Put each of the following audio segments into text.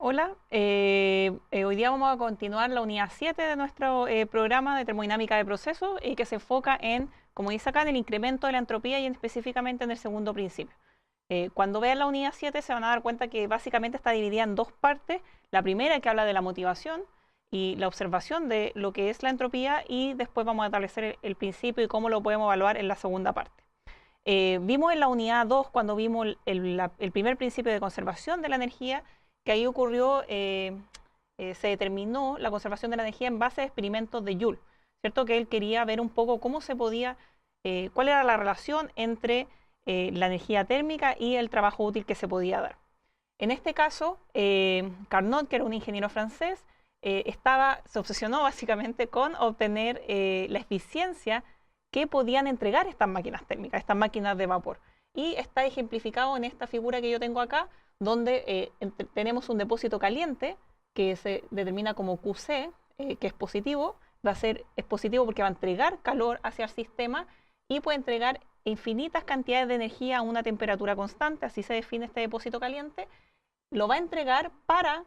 Hola, hoy día vamos a continuar la unidad 7 de nuestro programa de termodinámica de procesos y que se enfoca en, como dice acá, en el incremento de la entropía y específicamente en el segundo principio. Cuando vean la unidad 7 se van a dar cuenta que básicamente está dividida en dos partes. La primera que habla de la motivación y la observación de lo que es la entropía y después vamos a establecer el principio y cómo lo podemos evaluar en la segunda parte. Vimos en la unidad 2 cuando vimos el primer principio de conservación de la energía, que ahí ocurrió, se determinó la conservación de la energía en base a experimentos de Joule, ¿cierto? Que él quería ver un poco cómo se podía, cuál era la relación entre la energía térmica y el trabajo útil que se podía dar. En este caso, Carnot, que era un ingeniero francés, se obsesionó básicamente con obtener la eficiencia que podían entregar estas máquinas térmicas, estas máquinas de vapor. Y está ejemplificado en esta figura que yo tengo acá, donde tenemos un depósito caliente que se determina como QC, que es positivo, es positivo porque va a entregar calor hacia el sistema y puede entregar infinitas cantidades de energía a una temperatura constante, así se define este depósito caliente. Lo va a entregar para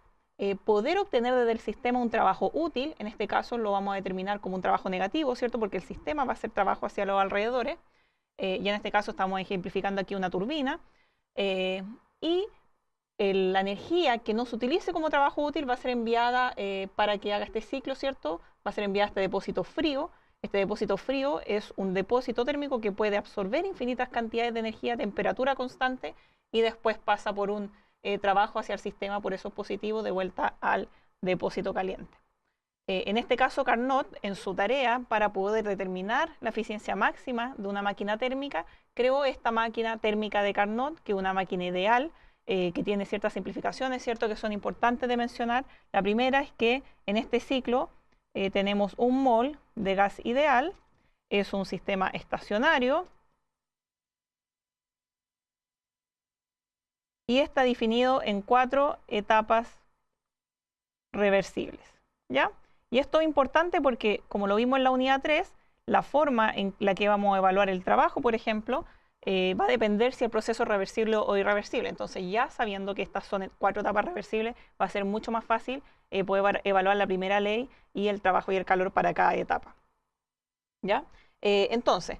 poder obtener desde el sistema un trabajo útil. En este caso lo vamos a determinar como un trabajo negativo, ¿cierto? Porque el sistema va a hacer trabajo hacia los alrededores. Y en este caso estamos ejemplificando aquí una turbina. Y la energía que no se utilice como trabajo útil va a ser enviada para que haga este ciclo, ¿cierto? Va a ser enviada a este depósito frío. Este depósito frío es un depósito térmico que puede absorber infinitas cantidades de energía a temperatura constante y después pasa por un trabajo hacia el sistema, por eso es positivo, de vuelta al depósito caliente. En este caso, Carnot, en su tarea para poder determinar la eficiencia máxima de una máquina térmica, creó esta máquina térmica de Carnot, que es una máquina ideal, que tiene ciertas simplificaciones, ¿cierto?, que son importantes de mencionar. La primera es que en este ciclo tenemos un mol de gas ideal, es un sistema estacionario, y está definido en 4 etapas reversibles, ¿ya? Y esto es importante porque, como lo vimos en la unidad 3, la forma en la que vamos a evaluar el trabajo, por ejemplo, va a depender si el proceso es reversible o irreversible. Entonces, ya sabiendo que estas son 4 etapas reversibles, va a ser mucho más fácil poder evaluar la primera ley y el trabajo y el calor para cada etapa, ¿ya? Entonces,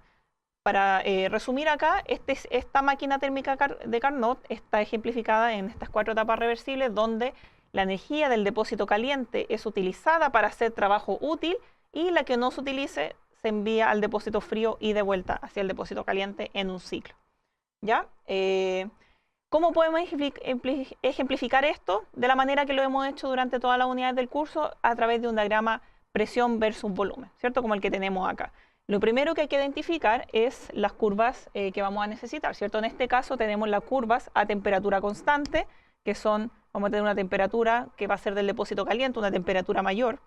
para resumir acá, esta máquina térmica de Carnot está ejemplificada en estas 4 etapas reversibles donde la energía del depósito caliente es utilizada para hacer trabajo útil y la que no se utilice se envía al depósito frío y de vuelta hacia el depósito caliente en un ciclo. ¿Ya? ¿Cómo podemos ejemplificar esto? De la manera que lo hemos hecho durante todas las unidades del curso, a través de un diagrama presión versus volumen, ¿cierto? Como el que tenemos acá. Lo primero que hay que identificar es las curvas que vamos a necesitar, ¿cierto? En este caso tenemos las curvas a temperatura constante, que son, vamos a tener una temperatura que va a ser del depósito caliente, una temperatura mayor,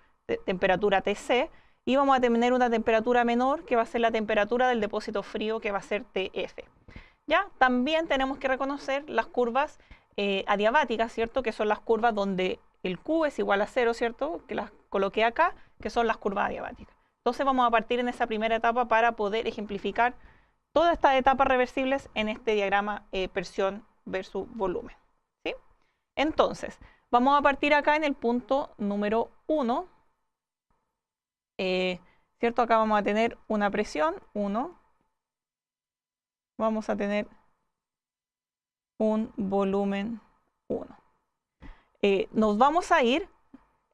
temperatura TC, y vamos a tener una temperatura menor, que va a ser la temperatura del depósito frío, que va a ser TF. ¿Ya? También tenemos que reconocer las curvas adiabáticas, ¿cierto? Que son las curvas donde el Q es igual a 0, ¿cierto? Que las coloqué acá, que son las curvas adiabáticas. Entonces vamos a partir en esa primera etapa para poder ejemplificar todas estas etapas reversibles en este diagrama presión versus volumen, ¿sí? Entonces, vamos a partir acá en el punto número 1, ¿cierto? Acá vamos a tener una presión, 1, vamos a tener un volumen 1. Nos vamos a ir,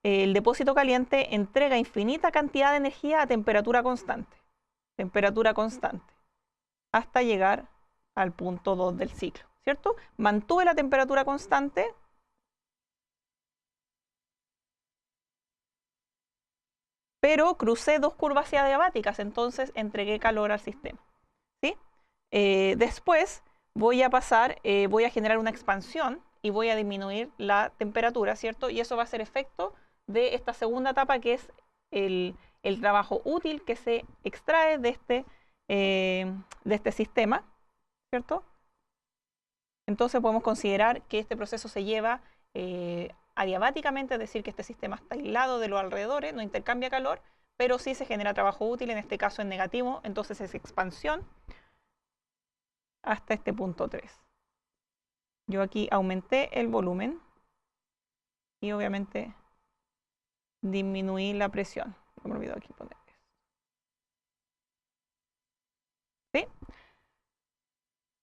el depósito caliente entrega infinita cantidad de energía a temperatura constante, hasta llegar al punto 2 del ciclo, ¿cierto? Mantuve la temperatura constante, pero crucé 2 curvas adiabáticas, entonces entregué calor al sistema, ¿sí? Después voy a pasar, voy a generar una expansión y voy a disminuir la temperatura, ¿cierto? Y eso va a ser efecto de esta segunda etapa, que es el trabajo útil que se extrae de este sistema, ¿cierto? Entonces podemos considerar que este proceso se lleva adiabáticamente, es decir, que este sistema está aislado de los alrededores, no intercambia calor, pero sí se genera trabajo útil, en este caso en negativo, entonces es expansión hasta este punto 3. Yo aquí aumenté el volumen y obviamente disminuir la presión. Me olvidó aquí poner esto. ¿Sí?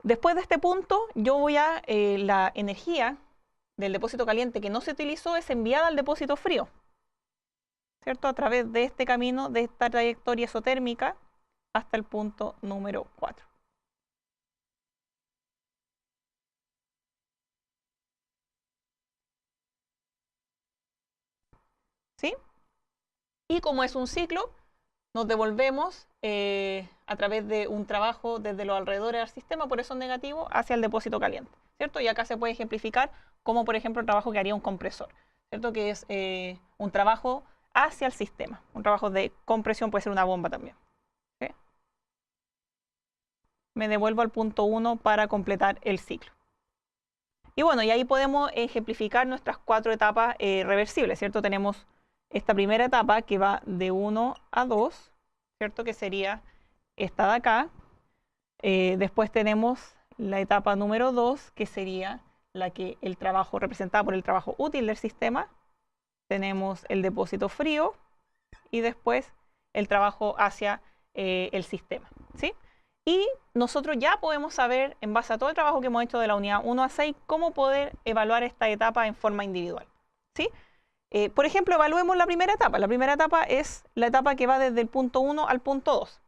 Después de este punto, yo voy a la energía del depósito caliente que no se utilizó es enviada al depósito frío, ¿cierto? A través de este camino, de esta trayectoria isotérmica hasta el punto número 4. ¿Sí? Y como es un ciclo, nos devolvemos a través de un trabajo desde los alrededores del sistema, por eso es negativo, hacia el depósito caliente, ¿cierto? Y acá se puede ejemplificar como, por ejemplo, el trabajo que haría un compresor, ¿cierto? Que es un trabajo hacia el sistema, un trabajo de compresión, puede ser una bomba también. ¿Sí? Me devuelvo al punto 1 para completar el ciclo. Y bueno, y ahí podemos ejemplificar nuestras 4 etapas reversibles, ¿cierto? Tenemos esta primera etapa que va de 1 a 2, ¿cierto? Que sería esta de acá. Después tenemos la etapa número 2, que sería la que el trabajo representado por el trabajo útil del sistema. Tenemos el depósito frío y después el trabajo hacia el sistema, ¿sí? Y nosotros ya podemos saber, en base a todo el trabajo que hemos hecho de la unidad 1 a 6, cómo poder evaluar esta etapa en forma individual, ¿sí? Por ejemplo, evaluemos la primera etapa. La primera etapa es la etapa que va desde el punto 1 al punto 2.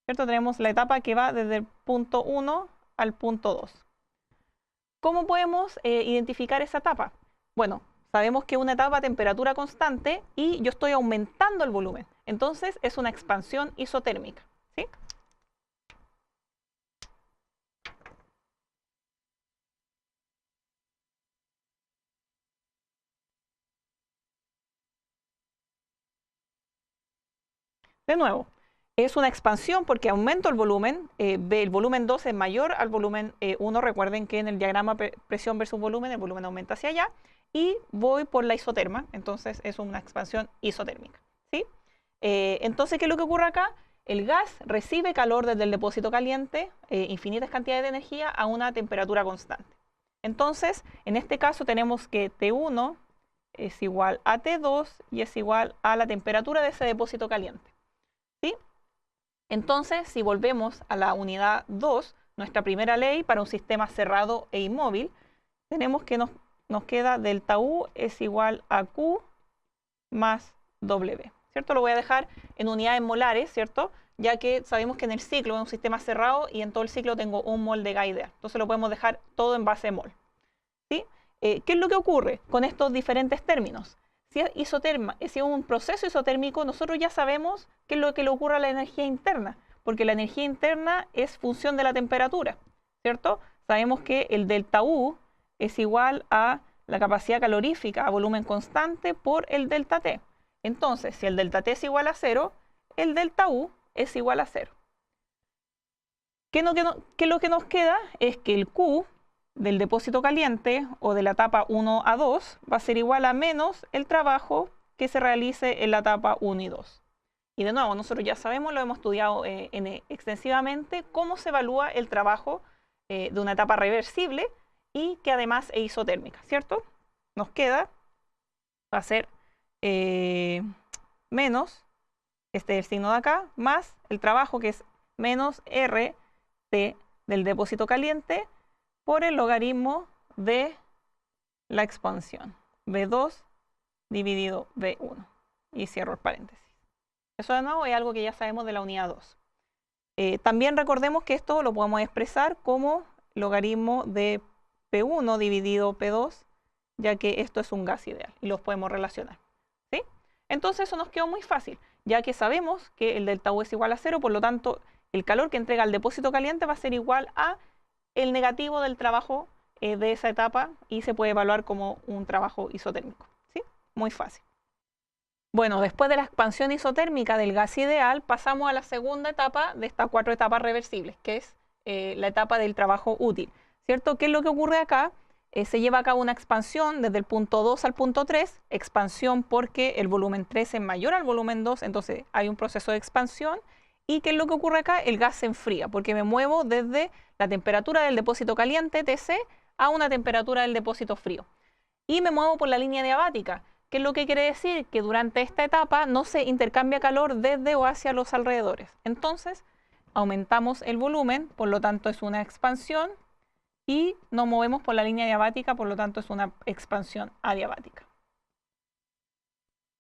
¿Cierto? Tenemos la etapa que va desde el punto 1 al punto 2. ¿Cómo podemos identificar esa etapa? Bueno, sabemos que es una etapa a temperatura constante y yo estoy aumentando el volumen. Entonces es una expansión isotérmica, ¿sí? De nuevo, es una expansión porque aumento el volumen. El volumen 2 es mayor al volumen 1. Recuerden que en el diagrama presión versus volumen, el volumen aumenta hacia allá. Y voy por la isoterma, entonces es una expansión isotérmica, ¿sí? Entonces, ¿qué es lo que ocurre acá? El gas recibe calor desde el depósito caliente, infinitas cantidades de energía a una temperatura constante. Entonces, en este caso tenemos que T1 es igual a T2 y es igual a la temperatura de ese depósito caliente, ¿sí? Entonces, si volvemos a la unidad 2, nuestra primera ley para un sistema cerrado e inmóvil, tenemos que nos queda delta U es igual a Q más W, ¿cierto? Lo voy a dejar en unidades molares, ¿cierto? Ya que sabemos que en el ciclo es un sistema cerrado y en todo el ciclo tengo un mol de gas ideal. Entonces lo podemos dejar todo en base mol, ¿sí? ¿Qué es lo que ocurre con estos diferentes términos? Si es un proceso isotérmico, nosotros ya sabemos qué es lo que le ocurre a la energía interna, porque la energía interna es función de la temperatura, ¿cierto? Sabemos que el delta U es igual a la capacidad calorífica a volumen constante por el delta T. Entonces, si el delta T es igual a 0, el delta U es igual a 0. ¿Qué es lo que nos queda? Es que el Q del depósito caliente o de la etapa 1 a 2 va a ser igual a menos el trabajo que se realice en la etapa 1 y 2. Y de nuevo, nosotros ya sabemos, lo hemos estudiado extensivamente, cómo se evalúa el trabajo de una etapa reversible y que además es isotérmica, ¿cierto? Nos queda, va a ser menos, este es el signo de acá, más el trabajo que es menos RT del depósito caliente por el logaritmo de la expansión, V2 dividido V1. Y cierro el paréntesis. Eso de nuevo es algo que ya sabemos de la unidad 2. También recordemos que esto lo podemos expresar como logaritmo de P1 dividido P2, ya que esto es un gas ideal y los podemos relacionar, ¿sí? Entonces eso nos quedó muy fácil, ya que sabemos que el delta U es igual a 0, por lo tanto el calor que entrega el depósito caliente va a ser igual a el negativo del trabajo de esa etapa y se puede evaluar como un trabajo isotérmico, ¿sí? Muy fácil. Bueno, después de la expansión isotérmica del gas ideal, pasamos a la segunda etapa de estas 4 etapas reversibles, que es la etapa del trabajo útil, ¿cierto? ¿Qué es lo que ocurre acá? Se lleva a cabo una expansión desde el punto 2 al punto 3, expansión porque el volumen 3 es mayor al volumen 2, entonces hay un proceso de expansión. ¿Y qué es lo que ocurre acá? El gas se enfría, porque me muevo desde la temperatura del depósito caliente, TC, a una temperatura del depósito frío. Y me muevo por la línea diabática. ¿Qué es lo que quiere decir? Que durante esta etapa no se intercambia calor desde o hacia los alrededores. Entonces, aumentamos el volumen, por lo tanto es una expansión, y nos movemos por la línea diabática, por lo tanto es una expansión adiabática.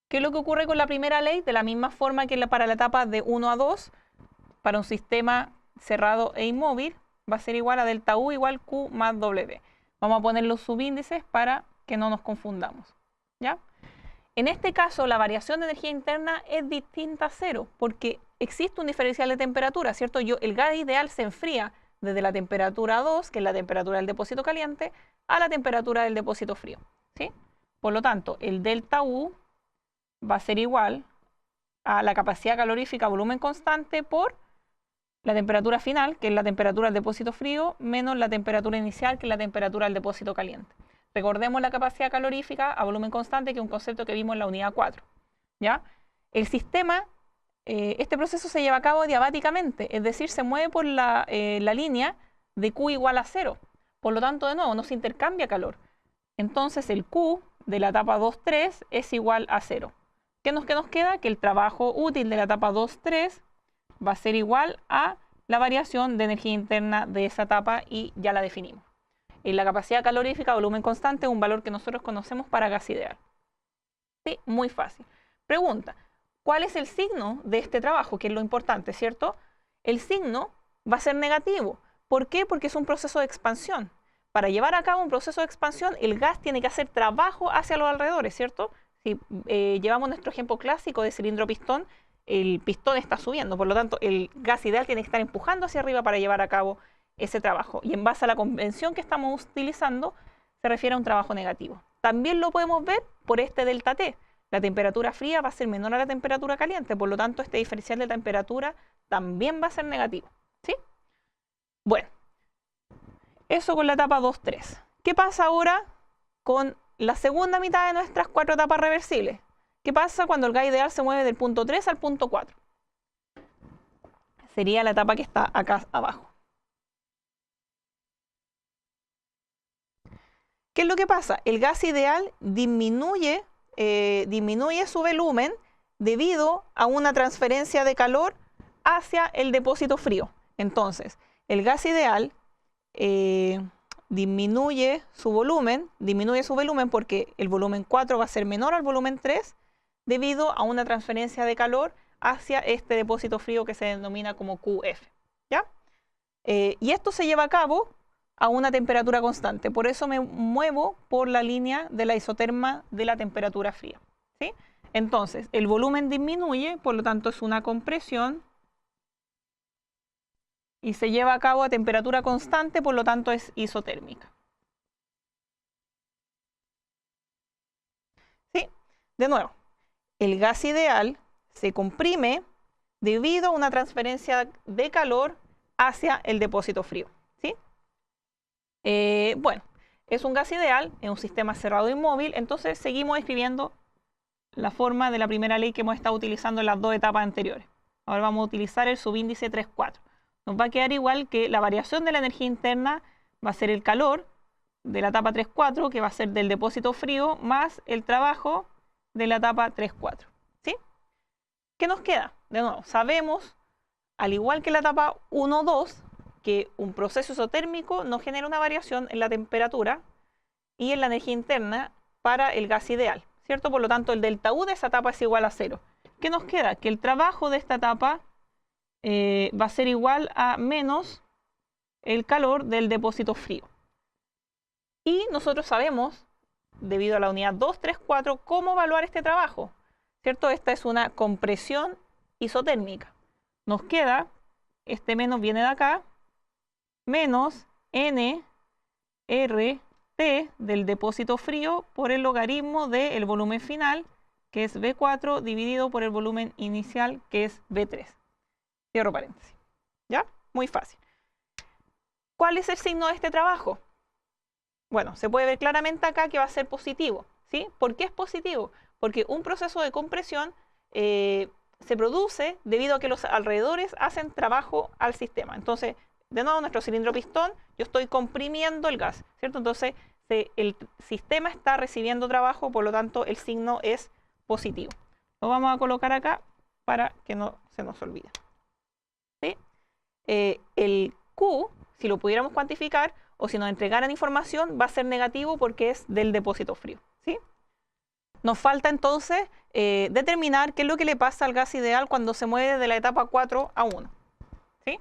¿Qué es lo que ocurre con la primera ley? De la misma forma que para la etapa de 1 a 2, para un sistema cerrado e inmóvil, va a ser igual a delta U igual Q más W. Vamos a poner los subíndices para que no nos confundamos, ¿ya? En este caso, la variación de energía interna es distinta a cero, porque existe un diferencial de temperatura, ¿cierto? El gas ideal se enfría desde la temperatura 2, que es la temperatura del depósito caliente, a la temperatura del depósito frío, ¿sí? Por lo tanto, el delta U va a ser igual a la capacidad calorífica volumen constante por la temperatura final, que es la temperatura del depósito frío, menos la temperatura inicial, que es la temperatura del depósito caliente. Recordemos la capacidad calorífica a volumen constante, que es un concepto que vimos en la unidad 4, ¿ya? El sistema, este proceso se lleva a cabo diabáticamente, es decir, se mueve por la línea de Q igual a 0. Por lo tanto, de nuevo, no se intercambia calor. Entonces, el Q de la etapa 2-3 es igual a 0. ¿Qué nos queda? Que el trabajo útil de la etapa 2-3 va a ser igual a la variación de energía interna de esa etapa y ya la definimos. Y la capacidad calorífica, volumen constante, es un valor que nosotros conocemos para gas ideal. Sí, muy fácil. Pregunta, ¿cuál es el signo de este trabajo? Que es lo importante, ¿cierto? El signo va a ser negativo. ¿Por qué? Porque es un proceso de expansión. Para llevar a cabo un proceso de expansión, el gas tiene que hacer trabajo hacia los alrededores, ¿cierto? Si llevamos nuestro ejemplo clásico de cilindro-pistón, el pistón está subiendo, por lo tanto el gas ideal tiene que estar empujando hacia arriba para llevar a cabo ese trabajo. Y en base a la convención que estamos utilizando, se refiere a un trabajo negativo. También lo podemos ver por este delta T. La temperatura fría va a ser menor a la temperatura caliente, por lo tanto este diferencial de temperatura también va a ser negativo, ¿sí? Bueno, eso con la etapa 2-3. ¿Qué pasa ahora con la segunda mitad de nuestras 4 etapas reversibles? ¿Qué pasa cuando el gas ideal se mueve del punto 3 al punto 4? Sería la etapa que está acá abajo. ¿Qué es lo que pasa? El gas ideal disminuye su volumen debido a una transferencia de calor hacia el depósito frío. Entonces, el gas ideal disminuye su volumen porque el volumen 4 va a ser menor al volumen 3 debido a una transferencia de calor hacia este depósito frío que se denomina como QF, ¿ya? Y esto se lleva a cabo a una temperatura constante, por eso me muevo por la línea de la isoterma de la temperatura fría, ¿sí? Entonces, el volumen disminuye, por lo tanto es una compresión, y se lleva a cabo a temperatura constante, por lo tanto es isotérmica. ¿Sí? De nuevo, el gas ideal se comprime debido a una transferencia de calor hacia el depósito frío, ¿sí? Bueno, es un gas ideal, es un sistema cerrado inmóvil, entonces seguimos escribiendo la forma de la primera ley que hemos estado utilizando en las 2 etapas anteriores. Ahora vamos a utilizar el subíndice 3,4. Nos va a quedar igual que la variación de la energía interna va a ser el calor de la etapa 3,4, que va a ser del depósito frío, más el trabajo de la etapa 3,4. ¿Sí? ¿Qué nos queda? De nuevo, sabemos, al igual que la etapa 1,2, que un proceso isotérmico no genera una variación en la temperatura y en la energía interna para el gas ideal, ¿cierto? Por lo tanto, el delta U de esa etapa es igual a 0. ¿Qué nos queda? Que el trabajo de esta etapa va a ser igual a menos el calor del depósito frío. Y nosotros sabemos, debido a la unidad 2, 3, 4, cómo evaluar este trabajo, ¿cierto? Esta es una compresión isotérmica. Nos queda, este menos viene de acá, menos NRT del depósito frío por el logaritmo del volumen final, que es V4, dividido por el volumen inicial, que es V3. Cierro paréntesis. ¿Ya? Muy fácil. ¿Cuál es el signo de este trabajo? Bueno, se puede ver claramente acá que va a ser positivo, ¿sí? ¿Por qué es positivo? Porque un proceso de compresión se produce debido a que los alrededores hacen trabajo al sistema. Entonces, de nuevo, nuestro cilindro pistón, yo estoy comprimiendo el gas, ¿cierto? Entonces, el sistema está recibiendo trabajo, por lo tanto el signo es positivo. Lo vamos a colocar acá para que no se nos olvide. ¿Sí? El Q, si lo pudiéramos cuantificar o si nos entregaran información, va a ser negativo porque es del depósito frío. ¿Sí? Nos falta entonces determinar qué es lo que le pasa al gas ideal cuando se mueve de la etapa 4 a 1. ¿Sí?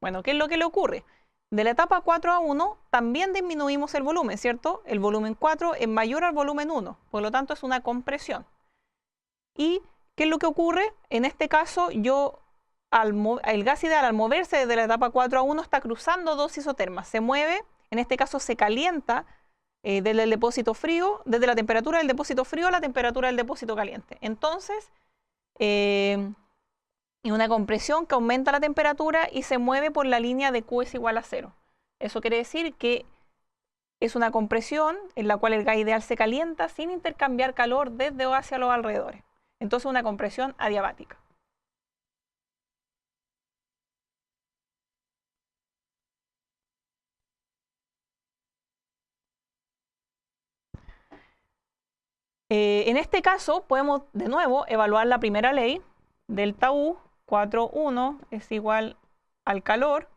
Bueno, ¿qué es lo que le ocurre? De la etapa 4 a 1 también disminuimos el volumen, ¿cierto? El volumen 4 es mayor al volumen 1, por lo tanto es una compresión. ¿Y qué es lo que ocurre? En este caso, el gas ideal al moverse desde la etapa 4 a 1 está cruzando dos isotermas. Se mueve, en este caso se calienta desde el depósito frío, desde la temperatura del depósito frío a la temperatura del depósito caliente. Entonces, y una compresión que aumenta la temperatura y se mueve por la línea de Q es igual a 0. Eso quiere decir que es una compresión en la cual el gas ideal se calienta sin intercambiar calor desde o hacia los alrededores. Entonces una compresión adiabática. En este caso podemos de nuevo evaluar la primera ley, delta U 4,1 es igual al calor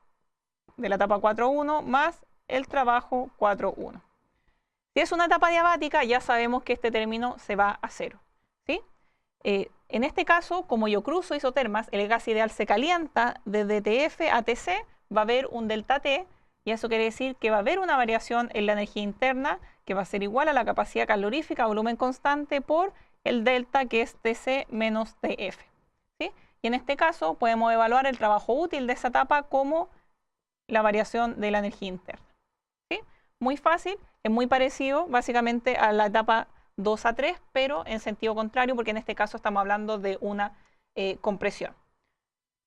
de la etapa 4,1 más el trabajo 4,1. Si es una etapa adiabática, ya sabemos que este término se va a 0. ¿Sí? En este caso, como yo cruzo isotermas, el gas ideal se calienta desde TF a TC, va a haber un delta T, y eso quiere decir que va a haber una variación en la energía interna que va a ser igual a la capacidad calorífica, volumen constante, por el delta que es TC menos TF. ¿Sí? Y en este caso podemos evaluar el trabajo útil de esa etapa como la variación de la energía interna. ¿Sí? Muy fácil, es muy parecido básicamente a la etapa 2 a 3, pero en sentido contrario, porque en este caso estamos hablando de una compresión.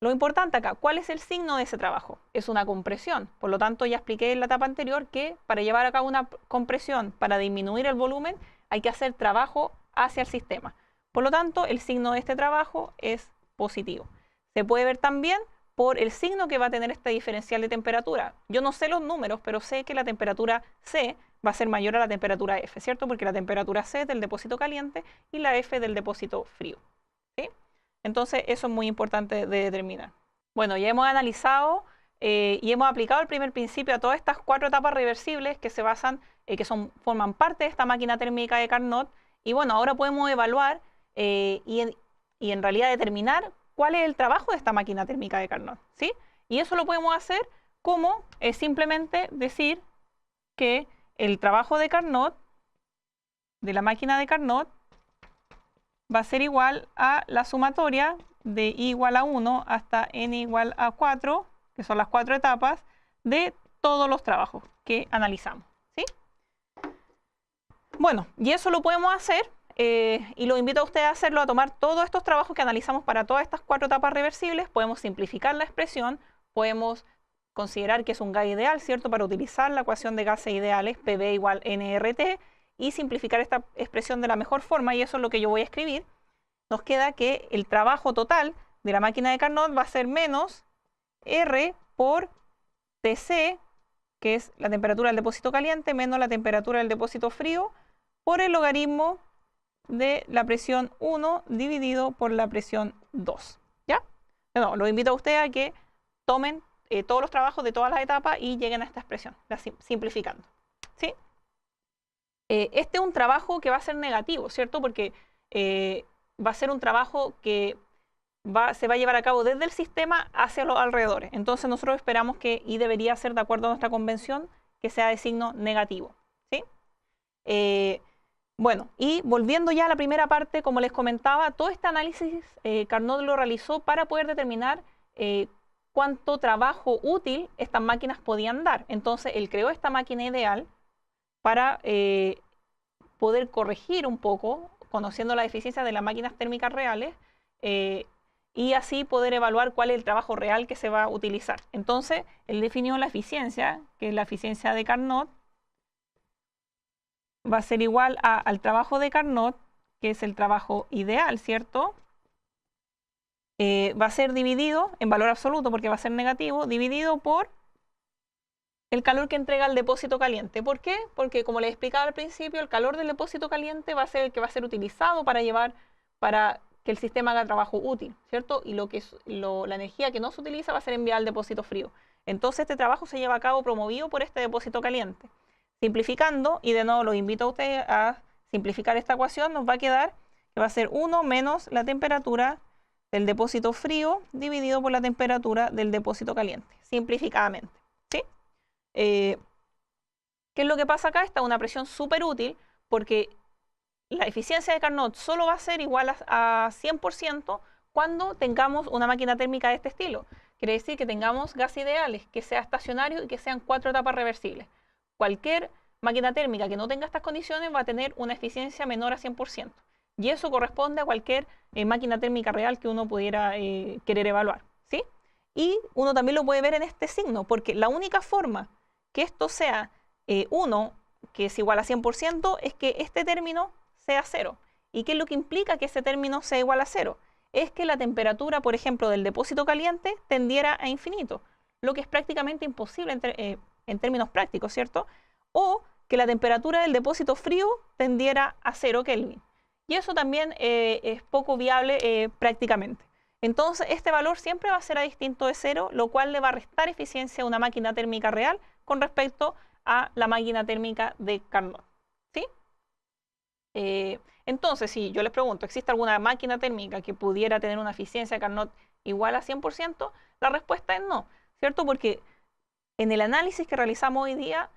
Lo importante acá, ¿cuál es el signo de ese trabajo? Es una compresión. Por lo tanto, ya expliqué en la etapa anterior que para llevar a cabo una compresión, para disminuir el volumen, hay que hacer trabajo hacia el sistema. Por lo tanto, el signo de este trabajo es positivo. Se puede ver también por el signo que va a tener este diferencial de temperatura. Yo no sé los números, pero sé que la temperatura C va a ser mayor a la temperatura F, ¿cierto? Porque la temperatura C es del depósito caliente y la F del depósito frío. ¿Sí? Entonces, eso es muy importante de determinar. Bueno, ya hemos analizado y hemos aplicado el primer principio a todas estas 4 etapas reversibles que se basan, forman parte de esta máquina térmica de Carnot. Y bueno, ahora podemos evaluar y en realidad determinar cuál es el trabajo de esta máquina térmica de Carnot, ¿sí? Y eso lo podemos hacer como simplemente decir que el trabajo de Carnot, de la máquina de Carnot, va a ser igual a la sumatoria de I igual a 1 hasta N igual a 4, que son las 4 etapas, de todos los trabajos que analizamos, ¿sí? Bueno, y eso lo podemos hacer, y lo invito a ustedes a hacerlo, a tomar todos estos trabajos que analizamos para todas estas 4 etapas reversibles. Podemos simplificar la expresión, podemos considerar que es un gas ideal, ¿cierto? Para utilizar la ecuación de gases ideales, PV igual nRT, y simplificar esta expresión de la mejor forma, y eso es lo que yo voy a escribir. Nos queda que el trabajo total de la máquina de Carnot va a ser menos R por TC, que es la temperatura del depósito caliente, menos la temperatura del depósito frío, por el logaritmo de la presión 1 dividido por la presión 2. ¿Ya? No, los invito a ustedes a que tomen todos los trabajos de todas las etapas y lleguen a esta expresión, simplificando. ¿Sí? Este es un trabajo que va a ser negativo, ¿cierto? Porque va a ser un trabajo que se va a llevar a cabo desde el sistema hacia los alrededores. Entonces nosotros esperamos que, y debería ser de acuerdo a nuestra convención, que sea de signo negativo, ¿sí? Bueno, y volviendo ya a la primera parte, como les comentaba, todo este análisis Carnot lo realizó para poder determinar cuánto trabajo útil estas máquinas podían dar. Entonces él creó esta máquina ideal para poder corregir un poco, conociendo la eficiencia de las máquinas térmicas reales, y así poder evaluar cuál es el trabajo real que se va a utilizar. Entonces, él definió la eficiencia, que es la eficiencia de Carnot, va a ser igual al trabajo de Carnot, que es el trabajo ideal, ¿cierto? Va a ser dividido en valor absoluto, porque va a ser negativo, dividido por el calor que entrega el depósito caliente. ¿Por qué? Porque como les explicaba al principio, el calor del depósito caliente va a ser el que va a ser utilizado para que el sistema haga trabajo útil, ¿cierto? Y la energía que no se utiliza va a ser enviada al depósito frío. Entonces este trabajo se lleva a cabo promovido por este depósito caliente. Simplificando, y de nuevo los invito a ustedes a simplificar esta ecuación, nos va a quedar que va a ser 1 menos la temperatura del depósito frío dividido por la temperatura del depósito caliente, simplificadamente. ¿Sí? ¿Qué es lo que pasa acá? Está una presión súper útil porque la eficiencia de Carnot solo va a ser igual a 100% cuando tengamos una máquina térmica de este estilo. Quiere decir que tengamos gas ideales, que sea estacionario y que sean 4 etapas reversibles. Cualquier máquina térmica que no tenga estas condiciones va a tener una eficiencia menor a 100%. Y eso corresponde a cualquier máquina térmica real que uno pudiera querer evaluar, ¿sí? Y uno también lo puede ver en este signo, porque la única forma que esto sea 1, que es igual a 100%, es que este término sea 0. ¿Y qué es lo que implica que ese término sea igual a 0? Es que la temperatura, por ejemplo, del depósito caliente tendiera a infinito, lo que es prácticamente imposible en términos prácticos, ¿cierto? O que la temperatura del depósito frío tendiera a 0 Kelvin. Y eso también es poco viable prácticamente. Entonces, este valor siempre va a ser a distinto de 0, lo cual le va a restar eficiencia a una máquina térmica real con respecto a la máquina térmica de Carnot. ¿Sí? Entonces, si yo les pregunto, ¿existe alguna máquina térmica que pudiera tener una eficiencia de Carnot igual a 100%? La respuesta es no, ¿cierto? Porque en el análisis que realizamos hoy día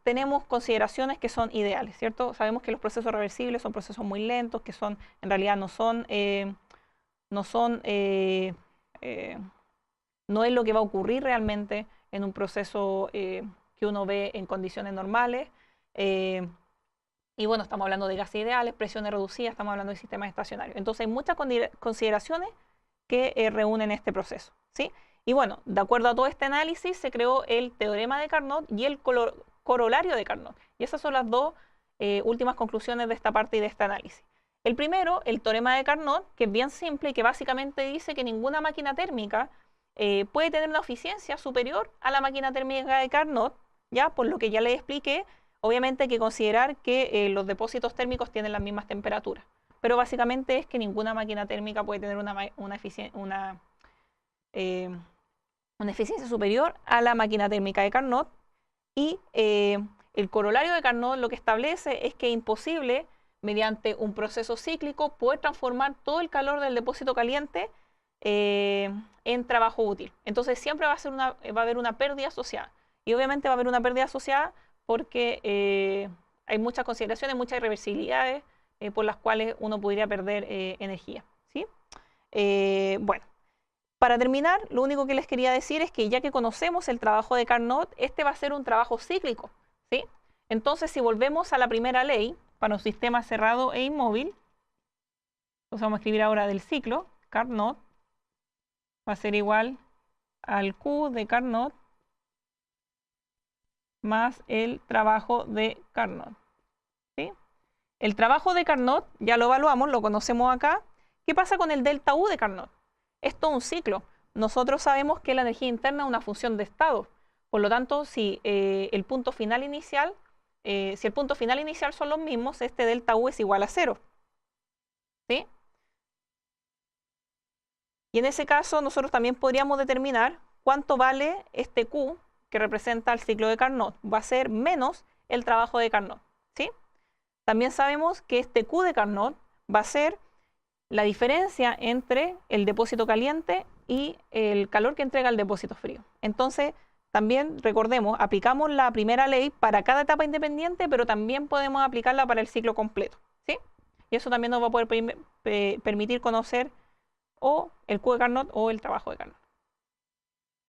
tenemos consideraciones que son ideales, ¿cierto? Sabemos que los procesos reversibles son procesos muy lentos, que en realidad no es lo que va a ocurrir realmente en un proceso que uno ve en condiciones normales. Y bueno, estamos hablando de gases ideales, presiones reducidas, estamos hablando de sistemas estacionarios. Entonces hay muchas consideraciones que reúnen este proceso, ¿sí? Y bueno, de acuerdo a todo este análisis se creó el teorema de Carnot y el corolario de Carnot. Y esas son las dos últimas conclusiones de esta parte y de este análisis. El primero, el teorema de Carnot, que es bien simple y que básicamente dice que ninguna máquina térmica puede tener una eficiencia superior a la máquina térmica de Carnot, ¿ya? Por lo que ya les expliqué, obviamente hay que considerar que los depósitos térmicos tienen las mismas temperaturas. Pero básicamente es que ninguna máquina térmica puede tener una eficiencia superior a la máquina térmica de Carnot. Y el corolario de Carnot lo que establece es que es imposible, mediante un proceso cíclico, poder transformar todo el calor del depósito caliente en trabajo útil. Entonces siempre va a haber una pérdida asociada. Y obviamente va a haber una pérdida asociada porque hay muchas consideraciones, muchas irreversibilidades por las cuales uno podría perder energía, ¿sí? Bueno. Para terminar, lo único que les quería decir es que ya que conocemos el trabajo de Carnot, este va a ser un trabajo cíclico, ¿sí? Entonces, si volvemos a la primera ley para un sistema cerrado e inmóvil, entonces vamos a escribir ahora del ciclo, Carnot va a ser igual al Q de Carnot más el trabajo de Carnot, ¿sí? El trabajo de Carnot ya lo evaluamos, lo conocemos acá. ¿Qué pasa con el delta U de Carnot? Es todo un ciclo. Nosotros sabemos que la energía interna es una función de estado. Por lo tanto, si el punto final inicial son los mismos, este delta U es igual a 0. ¿Sí? Y en ese caso, nosotros también podríamos determinar cuánto vale este Q que representa el ciclo de Carnot. Va a ser menos el trabajo de Carnot. ¿Sí? También sabemos que este Q de Carnot va a ser la diferencia entre el depósito caliente y el calor que entrega el depósito frío. Entonces, también recordemos, aplicamos la primera ley para cada etapa independiente, pero también podemos aplicarla para el ciclo completo, ¿sí? Y eso también nos va a poder permitir conocer o el Q de Carnot o el trabajo de Carnot.